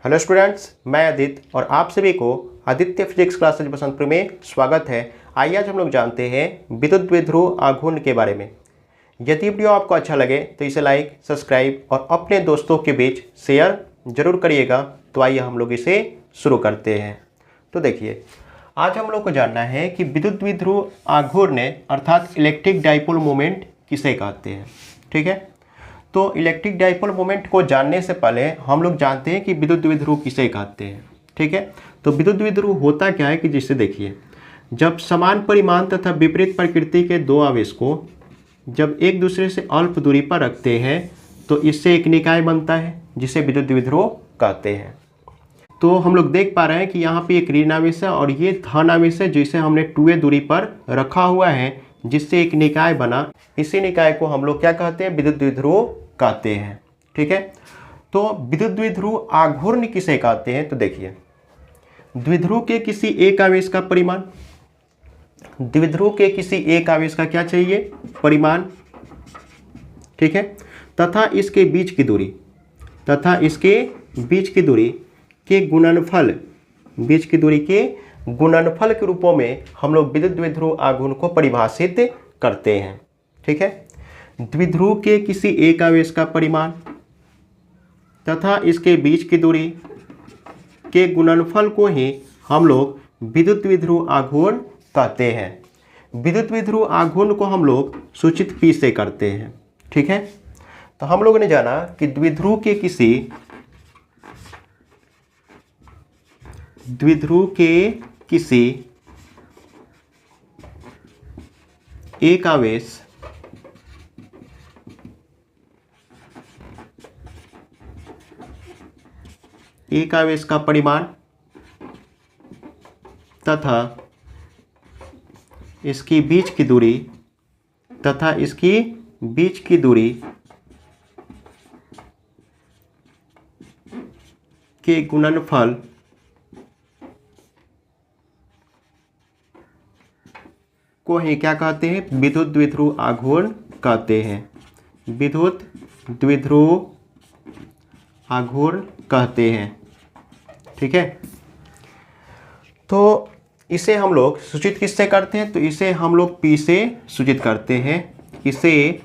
Hello students, मैं आदित्य और आप सभी को आदित्य फिजिक्स क्लासेज बसंतपुर में स्वागत है। आइए आज हम लोग जानते हैं विद्युत द्विध्रुव आघूर्ण के बारे में। यदि वीडियो आपको अच्छा लगे तो इसे लाइक, सब्सक्राइब और अपने दोस्तों के बीच शेयर जरूर करिएगा। तो आइए हम लोग इसे शुरू करते हैं। तो देखिए, आज हम लोग को जानना है कि विद्युत द्विध्रुव आघूर्ण अर्थात इलेक्ट्रिक डाइपोल मोमेंट किसे कहते हैं। ठीक है, तो इलेक्ट्रिक डाइपोल मोमेंट को जानने से पहले हम लोग जानते हैं कि विद्युत द्विध्रुव किसे कहते हैं। ठीक है, तो विद्युत द्विध्रुव होता क्या है कि जिससे देखिए, जब समान परिमाण तथा विपरीत प्रकृति के दो आवेश को जब एक दूसरे से अल्प दूरी पर रखते हैं तो इससे एक निकाय बनता है जिसे विद्युत द्विध्रुव कहते हैं। तो हम लोग देख पा रहे हैं कि यहाँ पे एक ऋण आवेश है और ये धन आवेश है जिसे हमने 2a दूरी पर रखा हुआ है, जिससे एक निकाय बना। इसी निकाय को हम लोग क्या कहते हैं? विद्युत द्विध्रुव कहते हैं। ठीक है, तो विद्युत द्विध्रुव आघूर्ण किसे कहते हैं? तो देखिए, द्विध्रुव के किसी एक आवेश का परिमाण, द्विध्रुव के किसी एक आवेश का क्या चाहिए? परिमाण। ठीक है, तथा इसके बीच की दूरी, तथा इसके बीच की दूरी के गुणनफल, बीच की दूरी के गुणनफल के रूपों में हम लोग विद्युत द्विध्रुव आघूर्ण को परिभाषित करते हैं। ठीक है, द्विध्रुव के किसी एक आवेश का परिमाण तथा इसके बीच की दूरी के गुणनफल को ही हम लोग विद्युत द्विध्रुव आघूर्ण कहते हैं। विद्युत द्विध्रुव आघूर्ण को हम लोग सूचित P से करते हैं। ठीक है, तो हम लोगों ने जाना कि द्विध्रुव के किसी एक आवेश का परिमाण तथा इसकी बीच की दूरी के गुणनफल को ही क्या कहते हैं? विद्युत द्विध्रुव आघूर्ण कहते हैं। विद्युत द्विध्रुव आघूर्ण कहते हैं। ठीक है, तो इसे हम लोग सूचित किससे करते हैं? तो इसे हम लोग P से सूचित करते हैं। इसे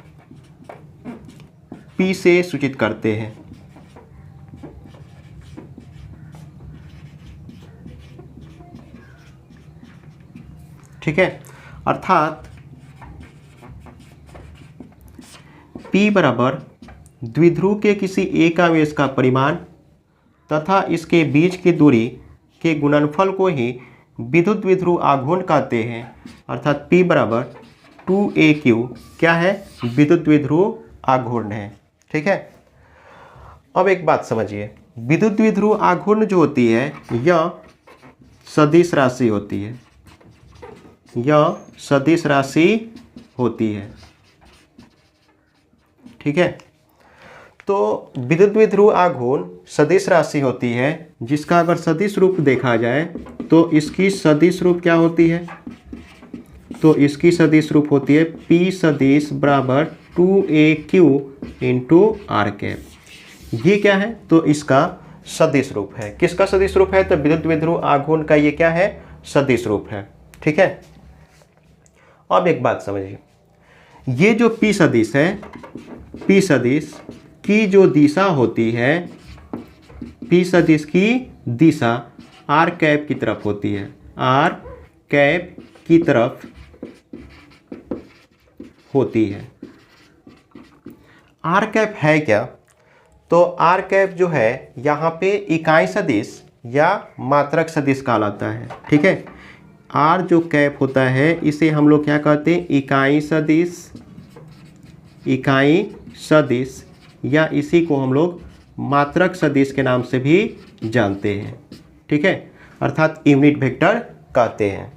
P से सूचित करते हैं। ठीक है, अर्थात P बराबर द्विध्रुव के किसी एक आवेश का परिमाण तथा इसके बीच की दूरी के गुणनफल को ही विद्युत द्विध्रुव आघूर्ण कहते हैं। अर्थात P बराबर 2AQ क्या है? विद्युत द्विध्रुव आघूर्ण है। ठीक है, अब एक बात समझिए, विद्युत द्विध्रुव आघूर्ण जो होती है यह सदिश राशि होती है। यह सदिश राशि होती है। ठीक है, तो विद्युत द्विध्रुव आघूर्ण सदिश राशि होती है, जिसका अगर सदिश रूप देखा जाए तो इसकी सदिश रूप क्या होती है? तो इसकी सदिश रूप होती है P सदिश बराबर 2AQ इंटू आर कैप। ये क्या है? तो इसका सदिश रूप है। किसका सदिश रूप है? तो विद्युत द्विध्रुव आघूर्ण का ये क्या है? सदिश रूप है। ठीक है, अब एक बात समझिए, ये जो P सदिश है, P सदिश की जो दिशा होती है, P सदिश की दिशा आर कैप की तरफ होती है। आर कैप की तरफ होती है। आर कैप है क्या? तो आर कैप जो है यहाँ पे इकाई सदिश या मात्रक सदिश कहलाता है। ठीक है, आर जो कैप होता है इसे हम लोग क्या कहते हैं? इकाई सदिश, इकाई सदिश, या इसी को हम लोग मात्रक सदिश के नाम से भी जानते हैं। ठीक है, अर्थात यूनिट वेक्टर कहते हैं।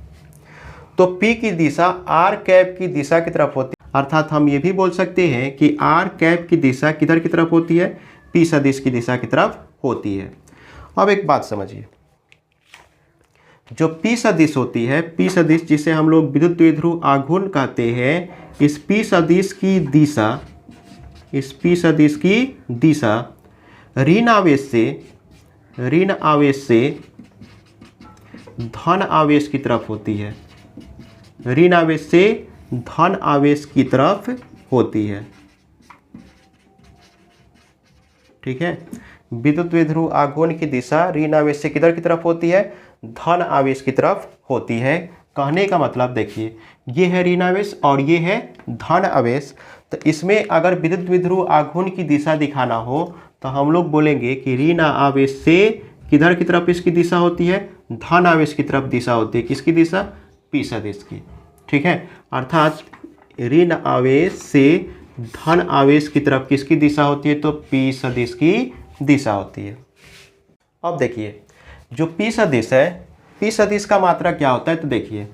तो P की दिशा आर कैप की दिशा की तरफ होती है, अर्थात हम ये भी बोल सकते हैं कि आर कैप की दिशा किधर की तरफ होती है? P सदिश की दिशा की तरफ होती है। अब एक बात समझिए, जो P सदिश होती है, P सदिश जिसे हम लोग विद्युत द्विध्रुव आघूर्ण कहते हैं, इस P सदिश की दिशा, इस P सदिश की दिशा ऋण आवेश से ऋण आवेश से धन आवेश की तरफ होती है, ऋण आवेश से धन आवेश की तरफ होती है। ठीक है, विद्युत द्विध्रुव आघूर्ण की दिशा ऋण आवेश से किधर की तरफ होती है? धन आवेश की तरफ होती है। कहने का मतलब देखिए, ये है ऋण आवेश और ये है धन आवेश। तो इसमें अगर विद्युत द्विध्रुव आघूर्ण की दिशा दिखाना हो तो हम लोग बोलेंगे कि ऋण आवेश से किधर की तरफ इसकी दिशा होती है? धन आवेश की तरफ दिशा होती है। किसकी दिशा? पी सदिश की। ठीक है, अर्थात ऋण आवेश से धन आवेश की तरफ किसकी दिशा होती है? तो पी सदिश की दिशा होती है। अब देखिए, जो पी सदिश है, पी सदिश का मात्रा क्या होता है? तो देखिए,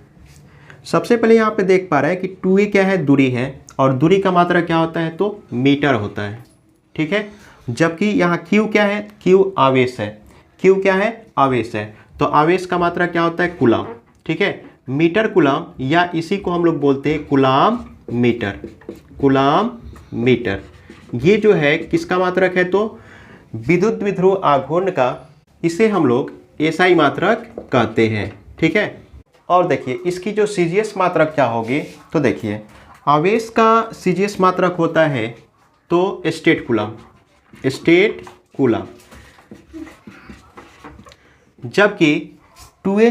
सबसे पहले यहाँ पे देख पा रहे हैं कि 2a क्या है? दूरी है, और दूरी का मात्रा क्या होता है? तो मीटर होता है। ठीक है, जबकि यहाँ q क्या है? q आवेश है। q क्या है? आवेश है। तो आवेश का मात्रा क्या होता है? कूलम। ठीक है, मीटर कूलम, या इसी को हम लोग बोलते हैं कूलम मीटर। कूलम मीटर ये जो है किसका मात्रक है? तो विद्युत द्विध्रुव आघूर्ण का, इसे हम लोग एसआई मात्रक कहते हैं। ठीक है, और देखिए इसकी जो सीजीएस मात्रक क्या होगी? तो देखिए, आवेश का सीजीएस मात्रक होता है तो स्टेट कूलम, स्टेट कूलम, जबकि 2a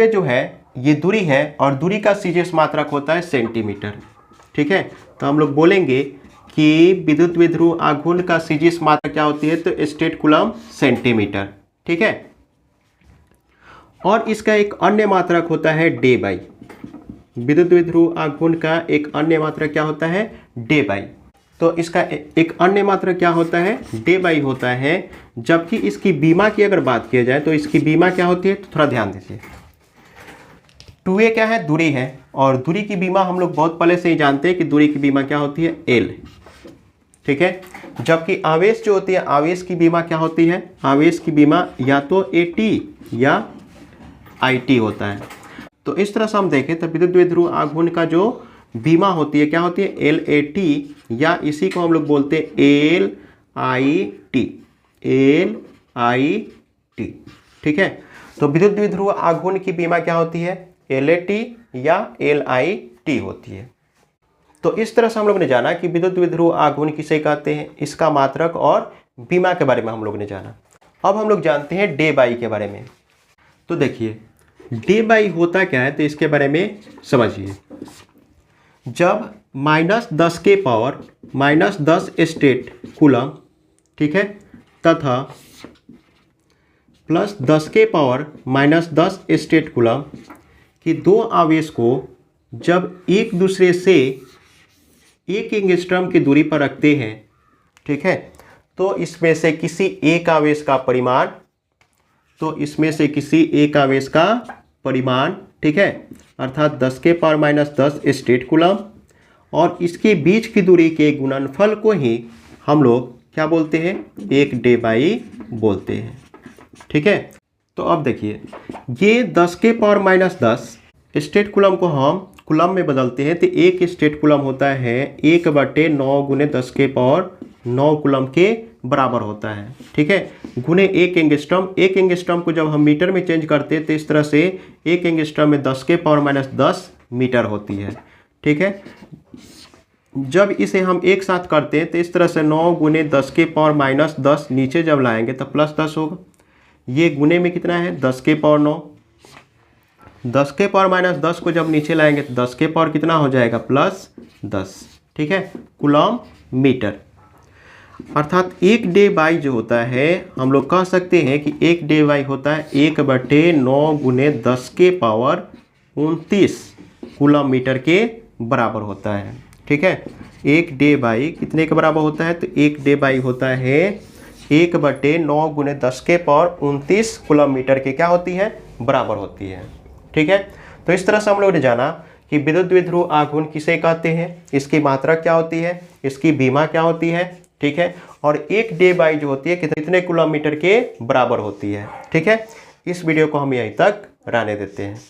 जो है ये दूरी है और दूरी का सीजीएस मात्रक होता है सेंटीमीटर। ठीक है, तो हम लोग बोलेंगे कि विद्युत द्विध्रुव आघूर्ण का सीजीएस मात्रक क्या होती है? तो स्टेट कूलम सेंटीमीटर। ठीक है, और इसका एक अन्य मात्रक होता है डे बाई। विद्युत द्विध्रुव आघूर्ण का एक अन्य मात्रक क्या होता है? Day by. तो इसका एक अन्य मात्रक क्या होता है? डे बाई होता है। जबकि इसकी बीमा की अगर बात की जाए तो इसकी बीमा क्या होती है? तो थोड़ा ध्यान दीजिए, 2a क्या है? दूरी है, और दूरी की बीमा हम लोग बहुत पहले से ही जानते हैं कि दूरी की बीमा क्या होती है? l। ठीक है, जबकि आवेश जो होती है, आवेश की बीमा क्या होती है? आवेश की बीमा या तो at या it होता है। तो इस तरह से हम देखें तो विद्युत द्विध्रुव आघूर्ण का जो बीमा होती है क्या होती है? LAT, या इसी को हम लोग बोलते हैं LIT। LIT। ठीक है, तो विद्युत द्विध्रुव आघूर्ण की बीमा क्या होती है? LAT या LIT होती है। तो इस तरह से हम लोग ने जाना कि विद्युत द्विध्रुव आघूर्ण किसे कहते हैं, इसका मात्रक और बीमा के बारे में हम लोग ने जाना। अब हम लोग जानते हैं डे बाई के बारे में। तो देखिए, डे बाई होता क्या है? तो इसके बारे में समझिए। जब -10 के पावर -10 स्टेट कूलम, ठीक है, तथा +10 के पावर -10 स्टेट कूलम कि दो आवेश को जब एक दूसरे से 1 एंगस्ट्रॉम की दूरी पर रखते हैं, ठीक है, तो इसमें से किसी एक आवेश का परिमाण, ठीक है, अर्थात 10 के पावर -10 स्टेट कूलम, और इसके बीच की दूरी के गुणनफल को ही हम लोग क्या बोलते हैं? एक डे बाई बोलते हैं। ठीक है, तो अब देखिए, ये 10 के पावर -10 स्टेट कूलम को हम कूलम में बदलते हैं तो एक स्टेट कूलम होता है 1/9 × 10 के पावर 9 कूलम के बराबर होता है। ठीक है, गुने 1 एंगस्ट्रॉम। 1 एंगस्ट्रॉम को जब हम मीटर में चेंज करते हैं तो इस तरह से 1 एंगस्ट्रॉम में 10 के पावर -10 मीटर होती है। ठीक है, जब इसे हम एक साथ करते हैं तो इस तरह से 9 × 10 के पावर -10 नीचे जब लाएंगे तो +10 होगा। ये गुने में कितना है? 10 के पावर 9। 10 के पावर -10 को जब नीचे लाएंगे तो 10 के पावर कितना हो जाएगा? +10। ठीक है, कूलम मीटर। अर्थात एक डे बाई जो होता है, हम लोग कह सकते हैं कि एक डे बाई होता है 1/9 × 10 के पावर 29 कूलम मीटर के बराबर होता है। ठीक है, एक डे बाई कितने के बराबर होता है? तो एक डे बाई होता है 1/9 × 10 के पावर 29 कूलम मीटर के क्या होती है? बराबर होती है। ठीक है, तो इस तरह से हम लोगों ने जाना कि विद्युत द्विध्रुव आघूर्ण किसे कहते हैं, इसकी मात्रा क्या होती है, इसकी बीमा क्या होती है। ठीक है, और एक डे बाई जो होती है कितने कूलम मीटर के बराबर होती है। ठीक है, इस वीडियो को हम यहीं तक रहने देते हैं।